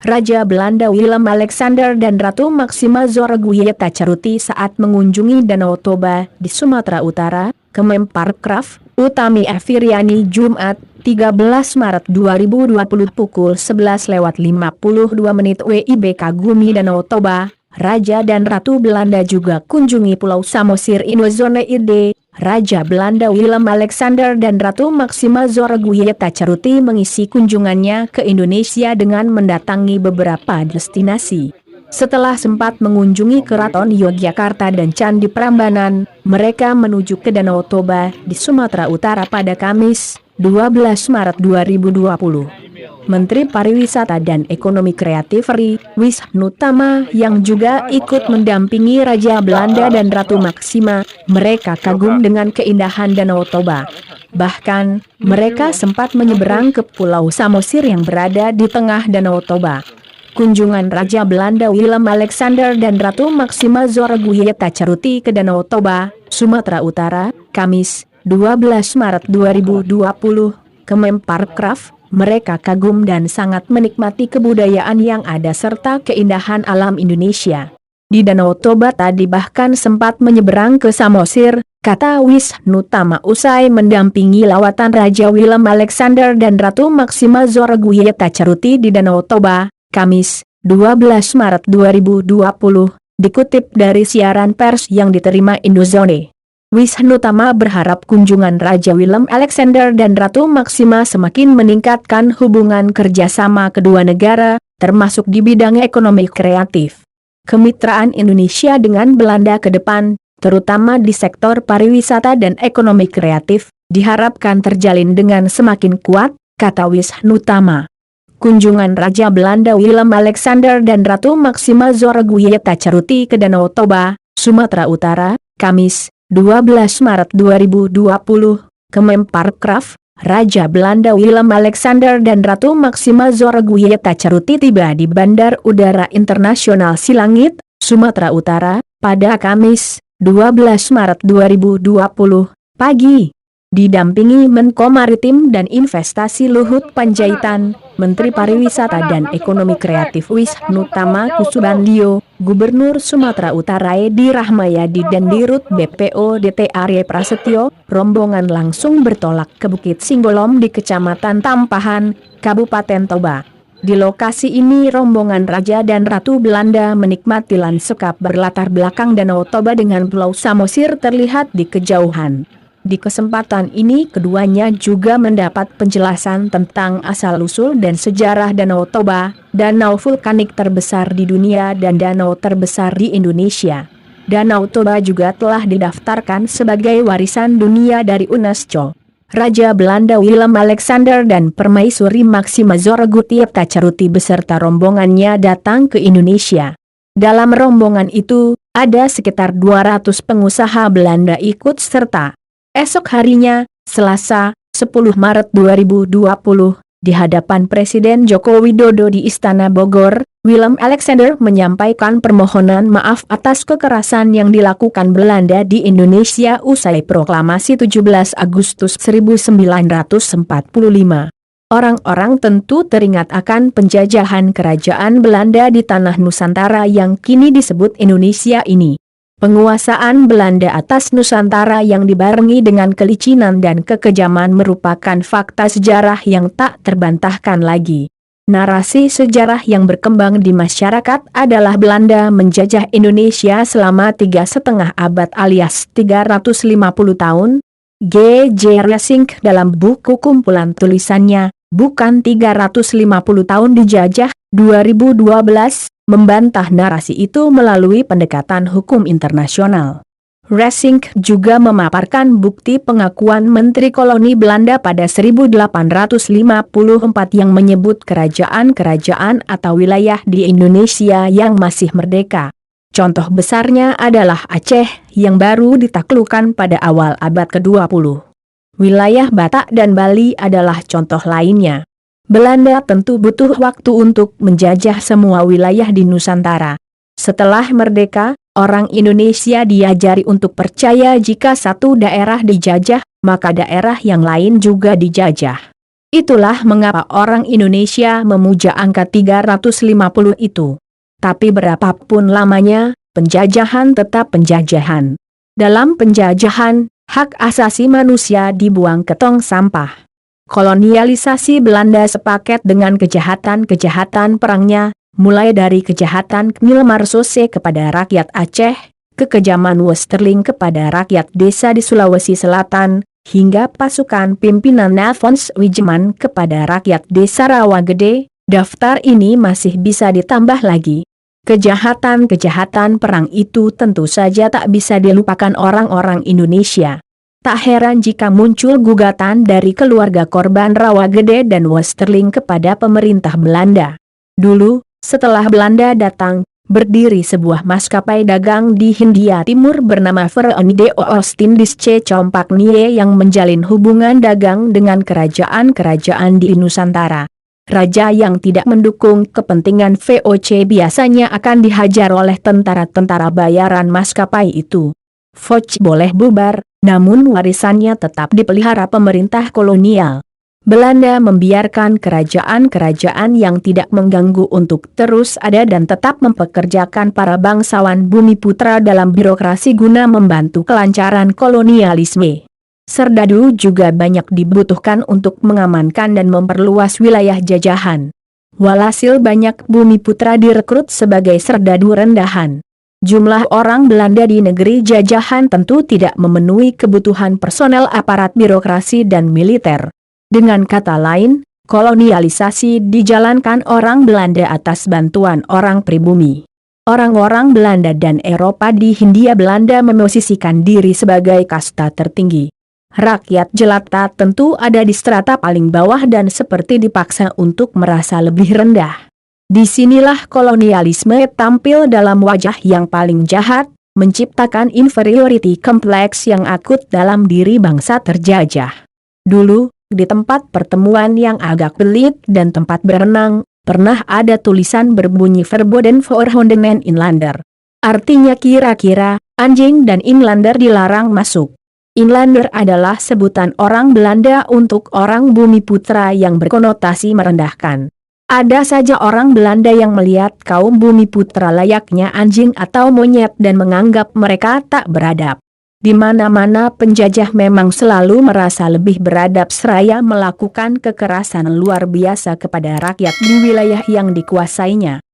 Raja Belanda Willem Alexander dan Ratu Maxima Zorguyeta Caruti saat mengunjungi Danau Toba di Sumatera Utara, Kemenparekraf, Utami Eviriani Jumat, 13 Maret 2020 pukul 11.52 WIB kagumi Danau Toba. Raja dan Ratu Belanda juga kunjungi Pulau Samosir Indozone ID. Raja Belanda Willem Alexander dan Ratu Maxima Zorguyeta Caruti mengisi kunjungannya ke Indonesia dengan mendatangi beberapa destinasi. Setelah sempat mengunjungi Keraton Yogyakarta dan Candi Prambanan, mereka menuju ke Danau Toba di Sumatera Utara pada Kamis, 12 Maret 2020. Menteri Pariwisata dan Ekonomi Kreatif RI, Wisnutama yang juga ikut mendampingi Raja Belanda dan Ratu Maxima, mereka kagum dengan keindahan Danau Toba. Bahkan, mereka sempat menyeberang ke Pulau Samosir yang berada di tengah Danau Toba. Kunjungan Raja Belanda Willem Alexander dan Ratu Maxima Zorguyeta Caruti ke Danau Toba, Sumatera Utara, Kamis, 12 Maret 2020, Kemenparekraf. Mereka kagum dan sangat menikmati kebudayaan yang ada serta keindahan alam Indonesia. Di Danau Toba tadi bahkan sempat menyeberang ke Samosir, kata Wisnutama usai mendampingi lawatan Raja Willem Alexander dan Ratu Maxima Zorguyeta Caruti di Danau Toba, Kamis, 12 Maret 2020, dikutip dari siaran pers yang diterima Indozone. Wisnutama berharap kunjungan Raja Willem Alexander dan Ratu Maxima semakin meningkatkan hubungan kerjasama kedua negara, termasuk di bidang ekonomi kreatif. Kemitraan Indonesia dengan Belanda ke depan, terutama di sektor pariwisata dan ekonomi kreatif, diharapkan terjalin dengan semakin kuat, kata Wisnutama. Kunjungan Raja Belanda Willem Alexander dan Ratu Maxima Zorguyeta Caruti ke Danau Toba, Sumatera Utara, Kamis, 12 Maret 2020, Kemenparekraf, Raja Belanda Willem Alexander dan Ratu Maxima Zorguyeta Caruti tiba di Bandar Udara Internasional Silangit, Sumatera Utara, pada Kamis, 12 Maret 2020, pagi. Didampingi Menko Maritim dan Investasi Luhut Panjaitan, Menteri Pariwisata dan Ekonomi Kreatif Wisnutama Kusubandio, Gubernur Sumatera Utara Edi Rahmayadi dan Dirut BPO DT Arye Prasetyo, rombongan langsung bertolak ke Bukit Singgolom di Kecamatan Tampahan, Kabupaten Toba. Di lokasi ini rombongan Raja dan Ratu Belanda menikmati lanskap berlatar belakang Danau Toba dengan Pulau Samosir terlihat di kejauhan. Di kesempatan ini keduanya juga mendapat penjelasan tentang asal-usul dan sejarah Danau Toba, danau vulkanik terbesar di dunia dan danau terbesar di Indonesia. Danau Toba juga telah didaftarkan sebagai warisan dunia dari UNESCO. Raja Belanda Willem Alexander dan Permaisuri Maxima Zorguyeta Caruti beserta rombongannya datang ke Indonesia. Dalam rombongan itu, ada sekitar 200 pengusaha Belanda ikut serta. Esok harinya, Selasa, 10 Maret 2020, di hadapan Presiden Joko Widodo di Istana Bogor, Willem Alexander menyampaikan permohonan maaf atas kekerasan yang dilakukan Belanda di Indonesia usai proklamasi 17 Agustus 1945. Orang-orang tentu teringat akan penjajahan kerajaan Belanda di tanah Nusantara yang kini disebut Indonesia ini. Penguasaan Belanda atas Nusantara yang dibarengi dengan kelicinan dan kekejaman merupakan fakta sejarah yang tak terbantahkan lagi. Narasi sejarah yang berkembang di masyarakat adalah Belanda menjajah Indonesia selama 3,5 abad alias 350 tahun. G.J. Racing dalam buku kumpulan tulisannya, bukan 350 tahun dijajah, 2012, membantah narasi itu melalui pendekatan hukum internasional. Racing juga memaparkan bukti pengakuan Menteri Koloni Belanda pada 1854 yang menyebut kerajaan-kerajaan atau wilayah di Indonesia yang masih merdeka. Contoh besarnya adalah Aceh yang baru ditaklukkan pada awal abad ke-20. Wilayah Batak dan Bali adalah contoh lainnya. Belanda tentu butuh waktu untuk menjajah semua wilayah di Nusantara. Setelah merdeka, orang Indonesia diajari untuk percaya jika satu daerah dijajah, maka daerah yang lain juga dijajah. Itulah mengapa orang Indonesia memuja angka 350 itu. Tapi berapapun lamanya, penjajahan tetap penjajahan. Dalam penjajahan, hak asasi manusia dibuang ke tong sampah. Kolonialisasi Belanda sepaket dengan kejahatan-kejahatan perangnya, mulai dari kejahatan Knil Marsose kepada rakyat Aceh, kekejaman Westerling kepada rakyat desa di Sulawesi Selatan, hingga pasukan pimpinan Alphonse Wijeman kepada rakyat desa Rawagede. Daftar ini masih bisa ditambah lagi. Kejahatan-kejahatan perang itu tentu saja tak bisa dilupakan orang-orang Indonesia. Tak heran jika muncul gugatan dari keluarga korban Rawagede dan Westerling kepada pemerintah Belanda. Dulu, setelah Belanda datang, berdiri sebuah maskapai dagang di Hindia Timur bernama Veronide Oostindische Compagnie yang menjalin hubungan dagang dengan kerajaan-kerajaan di Nusantara. Raja yang tidak mendukung kepentingan VOC biasanya akan dihajar oleh tentara-tentara bayaran maskapai itu. VOC boleh bubar, namun warisannya tetap dipelihara pemerintah kolonial. Belanda membiarkan kerajaan-kerajaan yang tidak mengganggu untuk terus ada dan tetap mempekerjakan para bangsawan Bumiputra dalam birokrasi guna membantu kelancaran kolonialisme. Serdadu juga banyak dibutuhkan untuk mengamankan dan memperluas wilayah jajahan. Walhasil banyak Bumiputra direkrut sebagai serdadu rendahan. Jumlah orang Belanda di negeri jajahan tentu tidak memenuhi kebutuhan personel aparat birokrasi dan militer. Dengan kata lain, kolonialisasi dijalankan orang Belanda atas bantuan orang pribumi. Orang-orang Belanda dan Eropa di Hindia Belanda memosisikan diri sebagai kasta tertinggi. Rakyat jelata tentu ada di strata paling bawah dan seperti dipaksa untuk merasa lebih rendah. Disinilah kolonialisme tampil dalam wajah yang paling jahat, menciptakan inferiority complex yang akut dalam diri bangsa terjajah. Dulu, di tempat pertemuan yang agak pelit dan tempat berenang, pernah ada tulisan berbunyi Verboden voor honden en inlander. Artinya kira-kira, anjing dan inlander dilarang masuk. Inlander adalah sebutan orang Belanda untuk orang Bumiputra yang berkonotasi merendahkan. Ada saja orang Belanda yang melihat kaum Bumiputra layaknya anjing atau monyet dan menganggap mereka tak beradab. Di mana-mana penjajah memang selalu merasa lebih beradab seraya melakukan kekerasan luar biasa kepada rakyat di wilayah yang dikuasainya.